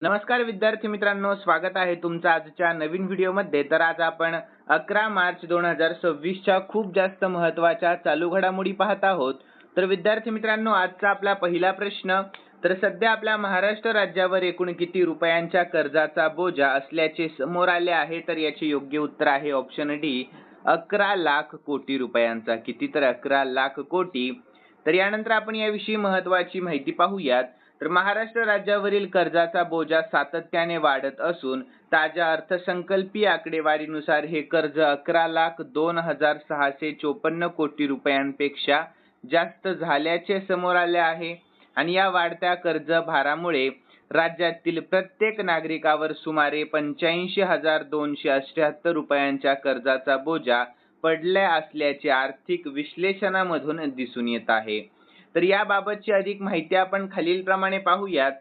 नमस्कार विद्यार्थी मित्रांनो, स्वागत आहे तुमचं आजच्या नवीन व्हिडिओमध्ये। तर आज आपण 11 मार्च 2026 च्या खूप जास्त महत्त्वाच्या चालू घडामोडी पाहत आहोत। तर विद्यार्थी मित्रांनो, आजचा आपला पहिला प्रश्न, तर सध्या आपल्या महाराष्ट्र राज्यावर एकूण किती रुपयांच्या कर्जाचा बोजा असल्याचे समोर आले आहे? तर याचे योग्य उत्तर आहे ऑप्शन डी, 11 लाख कोटी रुपयांचा। किती? तर 11 लाख कोटी। तर यानंतर आपण याविषयी महत्त्वाची माहिती पाहूयात। तर महाराष्ट्र राज्यावरील कर्जाचा बोजा सातत्याने वाढत असून ताज्या अर्थसंकल्पीय आकडेवारीनुसार हे कर्ज 11,02,654 कोटी रुपयांपेक्षा जास्त झाल्याचे समोर आले आहे। आणि या वाढत्या कर्ज भारामुळे राज्यातील प्रत्येक नागरिकावर सुमारे 85,278 रुपयांच्या कर्जाचा बोजा पडला असल्याचे आर्थिक विश्लेषणामधून दिसून येत आहे। तर याबाबतची अधिक माहिती आपण खालीलप्रमाणे पाहूयात।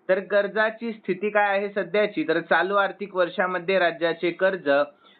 तर कर्जाची स्थिती काय आहे सध्याची? तर चालू आर्थिक वर्षामध्ये राज्याचे कर्ज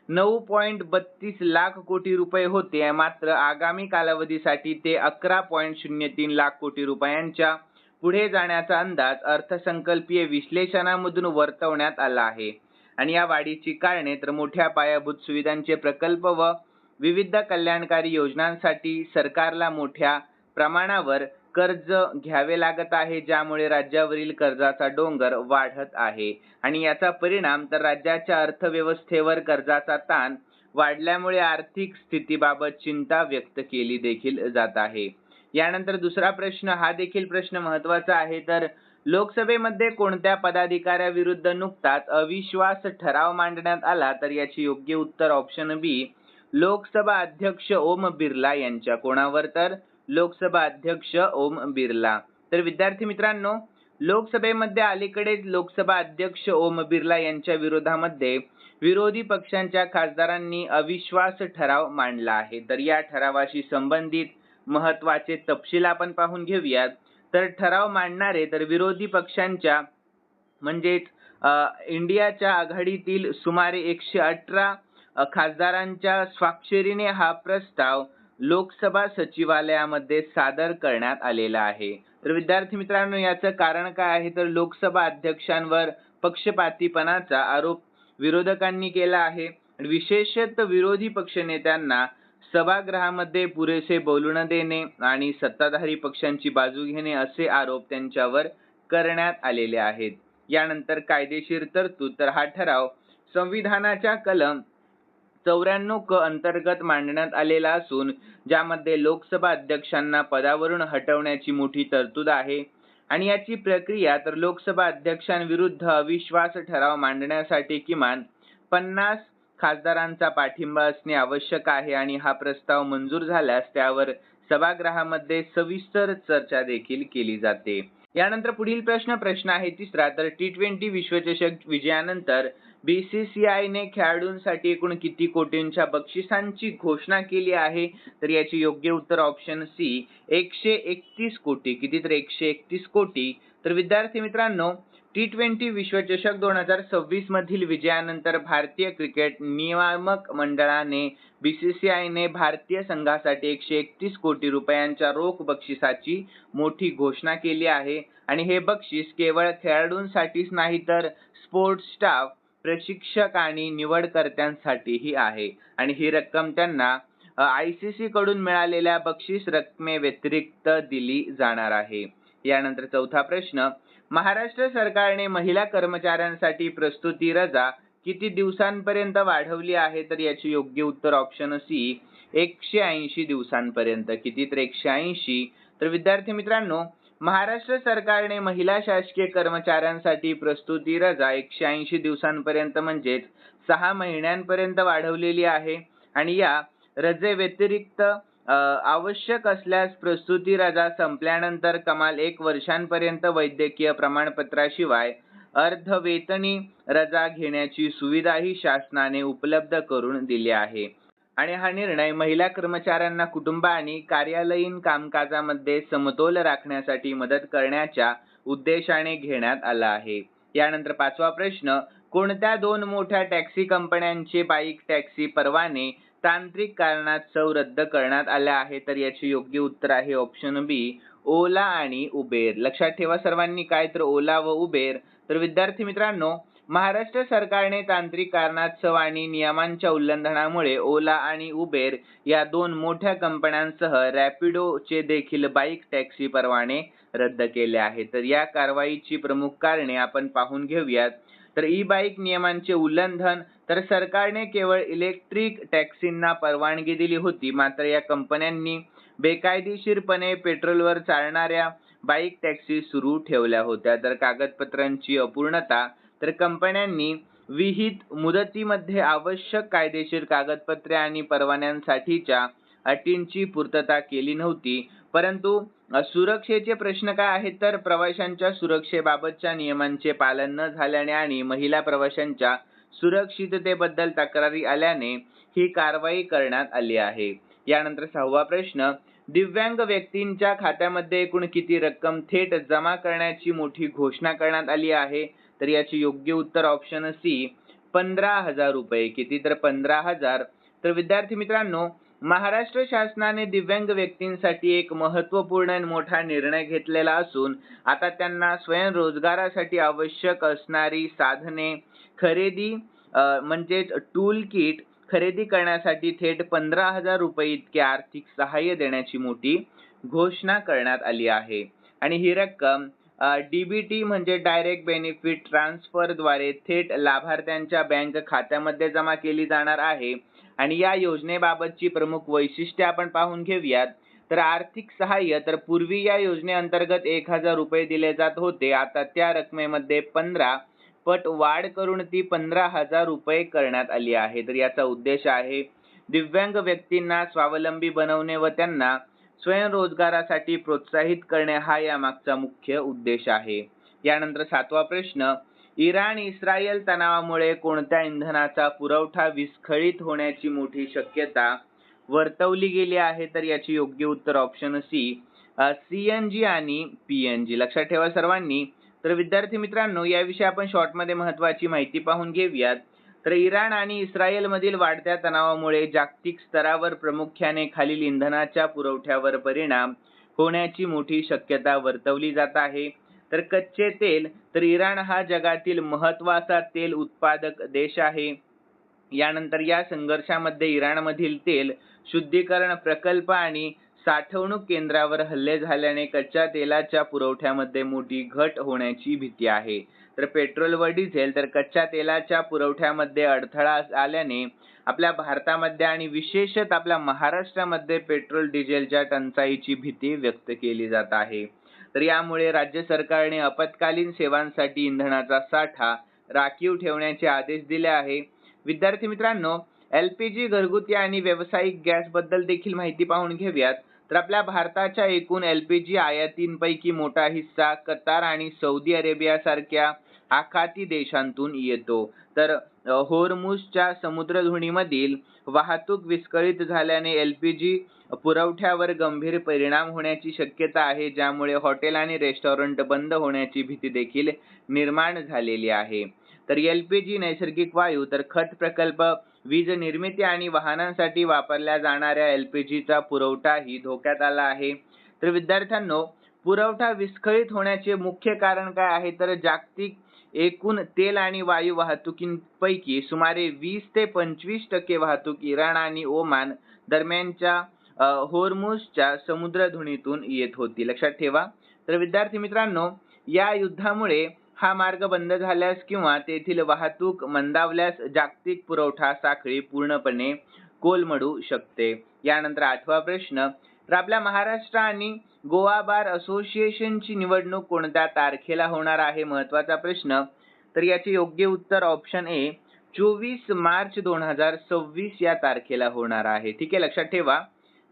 9.32 लाख कोटी रुपये होते, मात्र आगामी कालावधीसाठी ते 11.03 लाख कोटी रुपयांच्या पुढे जाण्याचा अंदाज अर्थसंकल्पीय विश्लेषणामधून वर्तवण्यात आला आहे। आणि या वाढीची कारणे तर मोठ्या पायाभूत सुविधांचे प्रकल्प व विविध कल्याणकारी योजनांसाठी सरकारला मोठ्या प्रमाणावर कर्ज घ्यावे लागत आहे, ज्यामुळे राज्यावरील कर्जाचा डोंगर वाढत आहे। आणि याचा परिणाम तर राज्याच्या अर्थव्यवस्थेवर कर्जाचा ताण वाढल्यामुळे आर्थिक स्थितीबाबत चिंता व्यक्त केली देखील जात आहे। यानंतर दुसरा प्रश्न, हा देखील प्रश्न महत्त्वाचा आहे। तर लोकसभेमध्ये कोणत्या पदाधिकाऱ्याविरुद्ध नुकताच अविश्वास ठराव मांडण्यात आला? तर याचे योग्य उत्तर ऑप्शन बी, लोकसभा अध्यक्ष ओम बिर्ला यांच्या। कोणावर? तर लोकसभा अध्यक्ष ओम बिर्ला। तर विद्यार्थी मित्रांनो, लोकसभेमध्ये अलीकडेच लोकसभा अध्यक्ष ओम बिर्ला यांच्या विरोधामध्ये विरोधी पक्षांच्या खासदारांनी अविश्वास ठराव मांडला आहे। तर या ठरावाशी संबंधित महत्त्वाचे तपशील आपण पाहून घेऊयात। तर ठराव मांडणारे तर विरोधी पक्षांच्या म्हणजेच इंडियाच्या आघाडीतील सुमारे 118 खासदारांच्या स्वाक्षरीने हा प्रस्ताव लोकसभा सचिवालयामध्ये सादर करण्यात आलेला आहे। तर विद्यार्थी मित्रांनो, याचं कारण काय आहे? तर लोकसभा अध्यक्षांवर पक्षपातीपणाचा आरोप विरोधकांनी केला आहे। विशेषतः विरोधी पक्षनेत्यांना सभागृहामध्ये पुरेसे बोलू न देणे आणि सत्ताधारी पक्षांची बाजू घेणे असे आरोप त्यांच्यावर करण्यात आलेले आहेत। यानंतर कायदेशीर तरतूद, तर हा ठराव संविधानाच्या कलम 94 क अंतर्गत मांडण्यात आलेला असून ज्यामध्ये लोकसभा अध्यक्षांना पदावरून हटवण्याची मोठी तरतूद आहे। आणि याची प्रक्रिया तर लोकसभा अध्यक्षांविरुद्ध अविश्वास ठराव मांडण्यासाठी किमान 50 खासदारांचा पाठिंबा असणे आवश्यक आहे। आणि हा प्रस्ताव मंजूर झाल्यास त्यावर सभागृहामध्ये सविस्तर चर्चा देखील केली जाते। यानंतर पुढील प्रश्न आहे तिसरा। तर T20 विश्वचषक विजयानंतर BCCI ने खेळाडूंसाठी एकूण किती कोटींच्या बक्षिसांची घोषणा केली आहे? तर याचे योग्य उत्तर ऑप्शन सी, 131 कोटी। किती? तर 131 कोटी। तर विद्यार्थी मित्रांनो, T20 विश्वचषक 2026 मधील विजयानंतर भारतीय क्रिकेट नियामक मंडळाने BCCI ने भारतीय संघासाठी 131 कोटी रुपयांच्या रोख बक्षिसाची मोठी घोषणा केली आहे। आणि हे बक्षीस केवळ खेळाडूंसाठीच नाही तर स्पोर्ट्स स्टाफ, प्रशिक्षक आणि निवडकर्त्यांसाठीही आहे। आणि ही रक्कम त्यांना ICC कडून मिळालेल्या बक्षीस रकमेव्यतिरिक्त दिली जाणार आहे। यानंतर चौथा प्रश्न, महाराष्ट्र सरकारने महिला कर्मचाऱ्यांसाठी प्रसूती रजा किती दिवसांपर्यंत वाढवली आहे? तर याचे योग्य उत्तर ऑप्शन सी, 180 दिवसांपर्यंत। किती? तर 180। तर विद्यार्थी मित्रांनो, महाराष्ट्र सरकारने महिला शासकीय कर्मचाऱ्यांसाठी प्रसूती रजा 180 दिवसांपर्यंत म्हणजेच 6 महिन्यांपर्यंत वाढवलेली आहे। आणि या रजेव्यतिरिक्त आवश्यक असल्यास प्रसूती रजा संपल्यानंतर कमाल 1 वर्षांपर्यंत वैद्यकीय प्रमाणपत्राशिवाय अर्धवेतनी रजा घेण्याची सुविधाही शासनाने उपलब्ध करून दिली आहे। आणि हा निर्णय महिला कर्मचाऱ्यांना कुटुंब आणि कार्यालयीन कामकाजामध्ये समतोल राखण्यासाठी मदत करण्याच्या उद्देशाने घेण्यात आला आहे। यानंतर पाचवा प्रश्न, कोणत्या 2 मोठ्या टॅक्सी कंपन्यांचे बाईक टॅक्सी परवाने तांत्रिक कारणास्तव रद्द करण्यात आले आहे? तर याचे योग्य उत्तर आहे ऑप्शन बी, ओला आणि उबेर। लक्षात ठेवा सर्वांनी, काय? तर ओला व उबेर तर विद्यार्थी मित्रांनो, महाराष्ट्र सरकारने तांत्रिक कारणास्तव आणि नियमांच्या उल्लंघनामुळे ओला आणि उबेर या दोन मोठ्या कंपन्यांसह रॅपिडोचे देखील बाईक टॅक्सी परवाने रद्द केले आहेत. तर या कारवाईची प्रमुख कारणे आपण पाहून घेऊयात. तर ई बाईक नियमांचे उल्लंघन. तर सरकारने केवळ इलेक्ट्रिक टॅक्सींना परवानगी दिली होती, मात्र या कंपन्यांनी बेकायदेशीरपणे पेट्रोलवर चालणाऱ्या बाईक टॅक्सी सुरू ठेवल्या होत्या. तर कागदपत्रांची अपूर्णता. तर कंपन्यांनी विहित मुदतीमध्ये आवश्यक कायदेशीर कागदपत्रे आणि परवान्यांसाठीच्या अटींची पूर्तता केली नव्हती. परंतु सुरक्षेचे प्रश्न काय आहेत, तर प्रवाशांच्या सुरक्षेबाबतच्या नियमांचे पालन न झाल्याने आणि महिला प्रवाशांच्या सुरक्षिततेबद्दल तक्रारी आल्याने ही कारवाई करण्यात आली आहे. यानंतर 6वा प्रश्न, दिव्यांग व्यक्तींच्या खात्यामध्ये एकूण किती रक्कम थेट जमा करण्याची मोठी घोषणा करण्यात आली आहे? तर याचे योग्य उत्तर ऑप्शन सी 15,000 रुपये. किती? तर 15,000. तर विद्यार्थी मित्रांनो, महाराष्ट्र शासनाने दिव्यांग व्यक्तींसाठी एक महत्त्वपूर्ण आणि मोठा निर्णय घेतलेला असून आता त्यांना स्वयंरोजगारासाठी आवश्यक असणारी साधने खरेदी म्हणजेच टूल किट खरेदी करण्यासाठी थेट 15,000 रुपये इतके आर्थिक सहाय्य देण्याची मोठी घोषणा करण्यात आली आहे. आणि ही रक्कम डीबीटी म्हणजे डायरेक्ट बेनिफिट ट्रान्सफर द्वारे थेट लाभार्थ्यांच्या बँक खात्यामध्ये जमा केली जाणार आहे. आणि या योजनेबाबतची प्रमुख वैशिष्ट्ये आपण पाहून घेऊयात. तर आर्थिक सहाय्य. तर पूर्वी या योजनेअंतर्गत 1,000 रुपये दिले जात होते. आता त्या रकमेमध्ये 15 पट वाढ करून ती 15,000 रुपये करण्यात आली आहे. तर याचा उद्देश आहे दिव्यांग व्यक्तींना स्वावलंबी बनवणे व त्यांना स्वयंरोजगारासाठी प्रोत्साहित करणे, हा यामागचा मुख्य उद्देश आहे. यानंतर 7वा प्रश्न, इराण इस्रायल तणावामुळे कोणत्या इंधनाचा पुरवठा विस्कळीत होण्याची मोठी शक्यता वर्तवली गेली आहे? तर याची योग्य उत्तर ऑप्शन सी CNG आणि PNG. लक्षात ठेवा सर्वांनी. तर विद्यार्थी मित्रांनो, याविषयी आपण शॉर्टमध्ये महत्त्वाची माहिती पाहून घेऊयात. तर इराण आणि इस्रायल मधील वाढत्या तणावामुळे जागतिक स्तरावर प्रामुख्याने खालील इंधनाच्या पुरवठ्यावर परिणाम होण्याची मोठी शक्यता वर्तवली जात आहे. तर कच्चे तेल. तर इराण हा जगातील महत्त्वाचा तेल उत्पादक देश आहे. यानंतर या संघर्षामध्ये इराणमधील तेल शुद्धीकरण प्रकल्प आणि साठवणूक केंद्रावर हल्ले झाल्याने कच्च्या तेलाच्या पुरवठ्यामध्ये मोठी घट होण्याची भीती आहे. तर पेट्रोल व डिझेल. तर कच्च्या तेलाच्या पुरवठ्यामध्ये अडथळा आल्याने आपल्या भारतामध्ये आणि विशेषतः आपल्या महाराष्ट्रामध्ये पेट्रोल डिझेलच्या टंचाईची भीती व्यक्त केली जात आहे. तर यामुळे राज्य सरकारने आपत्कालीन सेवांसाठी इंधनाचा साठा राखीव ठेवण्याचे आदेश दिले आहे. विद्यार्थी मित्रांनो, LPG घरगुती आणि व्यावसायिक गॅस बद्दल देखील माहिती पाहून घेऊयात. तर आपल्या भारताच्या एकूण LPG आयातींपैकी मोठा हिस्सा कतार आणि सौदी अरेबिया सारख्या आखाती देशांतून येतो. तर होर्मुझच्या समुद्रधुनीमधील वाहतूक विस्कळीत झाल्याने LPG पुरवठ्यावर गंभीर परिणाम होण्याची शक्यता आहे, ज्यामुळे हॉटेल आणि रेस्टॉरंट बंद होण्याची भीती देखील निर्माण झालेली आहे. तर LPG नैसर्गिक वायू. तर खत प्रकल्प, वीज निर्मिती आणि वाहनांसाठी वापरल्या जाणाऱ्या LPGचा पुरवठाही धोक्यात आला आहे. तर विद्यार्थ्यांनो, पुरवठा विस्कळीत होण्याचे मुख्य कारण काय आहे? तर जागतिक एकूण तेल आणि वायू वाहतुकींपैकी सुमारे 20 ते 25% वाहतूक इराण आणि ओमान दरम्यानच्या होर्मुझच्या समुद्रधुनीतून येत होती. लक्षात ठेवा. तर विद्यार्थी मित्रांनो, या युद्धामुळे हा मार्ग बंद झाल्यास किंवा तेथील वाहतूक मंदावल्यास जागतिक पुरवठा साखळी पूर्णपणे कोलमडू शकते. यानंतर 8वा प्रश्न, तर आपल्या महाराष्ट्र आणि गोवा बार असोसिएशनची निवडणूक कोणत्या तारखेला होणार आहे? महत्त्वाचा प्रश्न. तर याचे योग्य उत्तर ऑप्शन ए 24 मार्च 2026 या तारखेला होणार आहे. ठीक आहे, लक्षात ठेवा.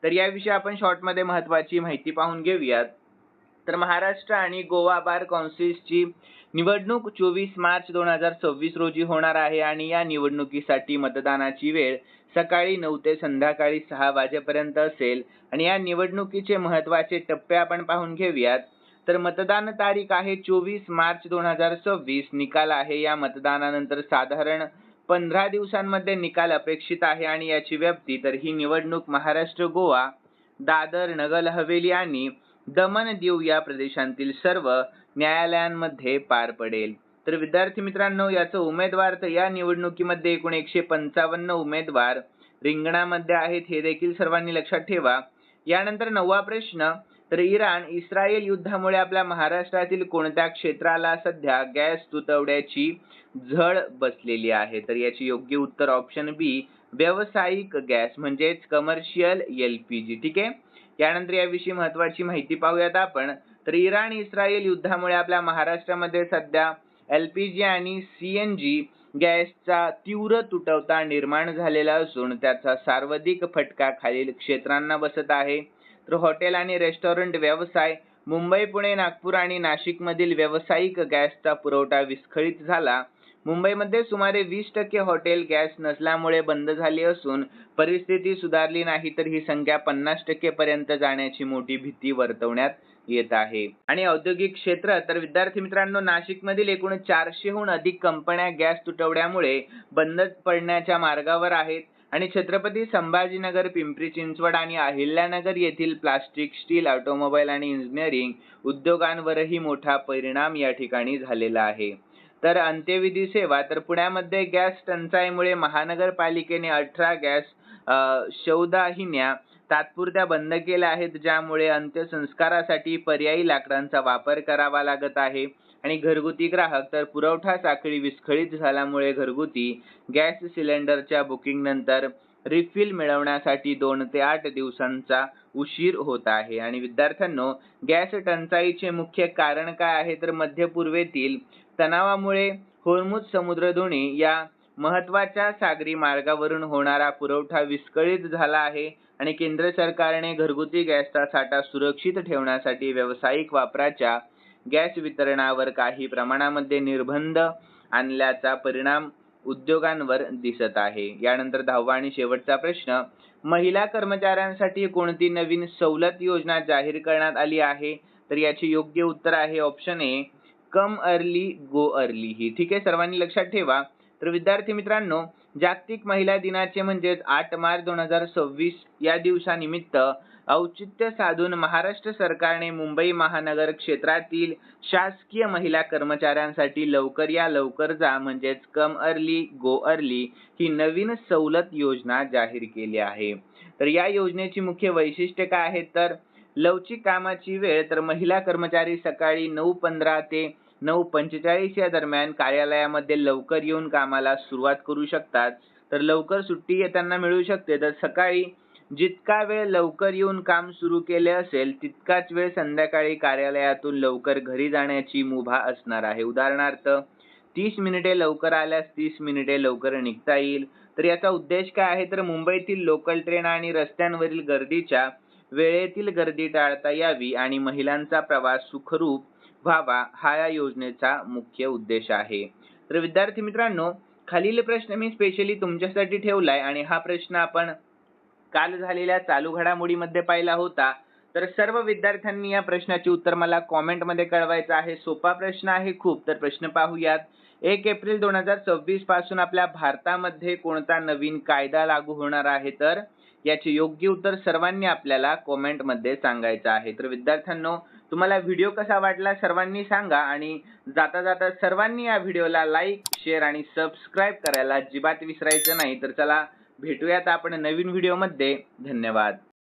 तर याविषयी आपण शॉर्टमध्ये महत्त्वाची माहिती पाहून घेऊयात. तर महाराष्ट्र आणि गोवा बार कौन्सिलची निवडणूक 24 मार्च 2026 रोजी होणार आहे आणि या निवडणुकीसाठी मतदानाची वेळ सकाळी 9 ते संध्याकाळी 6 वाजेपर्यंत असेल. आणि या निवडणुकीचे महत्त्वाचे टप्पे आपण पाहून घेऊयात. तर मतदान तारीख आहे 24 मार्च 2026. निकाल आहे या मतदानानंतर साधारण 15 दिवसांमध्ये निकाल अपेक्षित आहे. आणि याची व्याप्ती. तर ही निवडणूक महाराष्ट्र, गोवा, दादर, नगर हवेली आणि दमण दीव या प्रदेशांतील सर्व न्यायालयांमध्ये पार पडेल. तर विद्यार्थी मित्रांनो, याचं उमेदवार तर या निवडणुकीमध्ये एकूण 155 उमेदवार रिंगणामध्ये आहेत, हे देखील सर्वांनी लक्षात ठेवा. यानंतर 9वा प्रश्न, तर इस्रायल युद्धामुळे आपल्या महाराष्ट्रातील कोणत्या क्षेत्राला सध्या गॅस तुटवड्याची झळ बसलेली आहे? तर याची योग्य उत्तर ऑप्शन बी, व्यावसायिक गॅस म्हणजेच कमर्शियल LPG. ठीक आहे. यानंतर याविषयी महत्त्वाची माहिती पाहूयात आपण. तर इस्रायल युद्धामुळे आपल्या महाराष्ट्रामध्ये सध्या LPG आणि CNG गॅसचा तीव्र तुटवडा निर्माण झालेला असून त्याचा सर्वाधिक फटका खालील क्षेत्रांना बसत आहे. तर हॉटेल आणि रेस्टॉरंट व्यवसाय, मुंबई, पुणे, नागपूर आणि नाशिकमधील व्यावसायिक गॅसचा पुरवठा विस्कळीत झाला. मुंबईमध्ये सुमारे 20% हॉटेल गॅस नसल्यामुळे बंद झाली असून परिस्थिती सुधारली नाही तर ही संख्या 50% पर्यंत जाण्याची मोठी भीती वर्तवण्यात येत आहे. आणि औद्योगिक क्षेत्र, तर विद्यार्थी मित्रांनो, नाशिकमधील एकूण 400हून अधिक कंपन्या गॅस तुटवड्यामुळे बंद पडण्याच्या मार्गावर आहेत. आणि छत्रपती संभाजीनगर, पिंपरी चिंचवड आणि अहिल्यानगर येथील प्लास्टिक, स्टील, ऑटोमोबाईल आणि इंजिनिअरिंग उद्योगांवरही मोठा परिणाम या ठिकाणी झालेला आहे. तर अंत्यविधी सेवा, तर पुण्यामध्ये गॅस टंचाईमुळे महानगरपालिकेने 18 गॅस शवदाहिन्या तात्पुरत्या बंद केल्या आहेत, ज्यामुळे अंत्यसंस्कारासाठी पर्यायी लाकडांचा वापर करावा लागत आहे. आणि घरगुती ग्राहक, तर पुरवठा साखळी विस्कळीत झाल्यामुळे घरगुती गॅस सिलेंडरच्या बुकिंग नंतर रिफिल मिळवण्यासाठी 2 ते 8 दिवसांचा उशीर होत आहे. आणि विद्यार्थ्यांनो, गॅस टंचाईचे मुख्य कारण काय आहे? तर मध्य पूर्वेतील तणावामुळे होर्मुझ समुद्रधुनी या महत्त्वाच्या सागरी मार्गावरून होणारा पुरवठा विस्कळीत झाला आहे. आणि केंद्र सरकारने घरगुती गॅसचा साठा सुरक्षित ठेवण्यासाठी व्यावसायिक वापराच्या गॅस वितरणावर काही प्रमाणामध्ये निर्बंध आणल्याचा परिणाम उद्योगांवर दिसत आहे. यानंतर 10वा आणि शेवटचा प्रश्न, महिला कर्मचाऱ्यांसाठी कोणती नवीन सवलत योजना जाहीर करण्यात आली आहे? तर याची योग्य उत्तर आहे option A, come early go early ही. ठीक आहे, सर्वांनी लक्षात ठेवा. तर विद्यार्थी मित्रांनो, जागतिक महिला दिनाचे म्हणजेच 8 मार्च 2026 या दिवसानिमित्त औचित्य साधून महाराष्ट्र सरकारने मुंबई महानगर क्षेत्रातील शासकीय महिला कर्मचाऱ्यांसाठी लवकर या लवकर जा म्हणजेच कम अर्ली गो अर्ली ही नवीन सवलत योजना जाहीर केली आहे. तर या योजनेची मुख्य वैशिष्ट्ये काय आहेत? तर लवचिक कामाची वेळ, तर महिला कर्मचारी सकाळी 9:15 ते 9:45 या दरम्यान कार्यालयामध्ये लवकर येऊन कामाला सुरुवात करू शकतात. तर लवकर सुट्टी त्यांना मिळू शकते. तर सकाळी जितका वेळ लवकर येऊन काम सुरू केले असेल तितकाच वेळ संध्याकाळी कार्यालयातून लवकर घरी जाण्याची मुभा असणार आहे. उदाहरणार्थ 30 मिनिटे लवकर आल्यास 30 मिनिटे लवकर निघता येईल. तर याचा उद्देश काय आहे? तर मुंबईतील लोकल ट्रेन आणि रस्त्यांवरील गर्दीच्या वेळेतील गर्दी टाळता यावी आणि महिलांचा प्रवास सुखरूप व्हावा, हा या योजनेचा मुख्य उद्देश आहे. तर विद्यार्थी मित्रांनो, खालील प्रश्न मी स्पेशली तुमच्यासाठी ठेवलाय आणि हा प्रश्न आपण काल झालेल्या चालू घडामोडीमध्ये पाहिला होता. तर सर्व विद्यार्थ्यांनी या प्रश्नाचे उत्तर मला कॉमेंटमध्ये कळवायचं आहे. सोपा प्रश्न आहे खूप. तर प्रश्न पाहूयात. 1 एप्रिल 2026 पासून आपल्या भारतामध्ये कोणता नवीन कायदा लागू होणार आहे? तर याचे योग्य उत्तर सर्वांनी आपल्याला कॉमेंटमध्ये सांगायचं आहे. तर विद्यार्थ्यांनो, तुम्हाला व्हिडिओ कसा वाटला सर्वांनी सांगा आणि जाता जाता सर्वांनी या व्हिडिओला लाईक, शेअर आणि सबस्क्राईब करायला अजिबात विसरायचं नाही. तर चला भेटूयात आपण नवीन व्हिडिओमध्ये. धन्यवाद.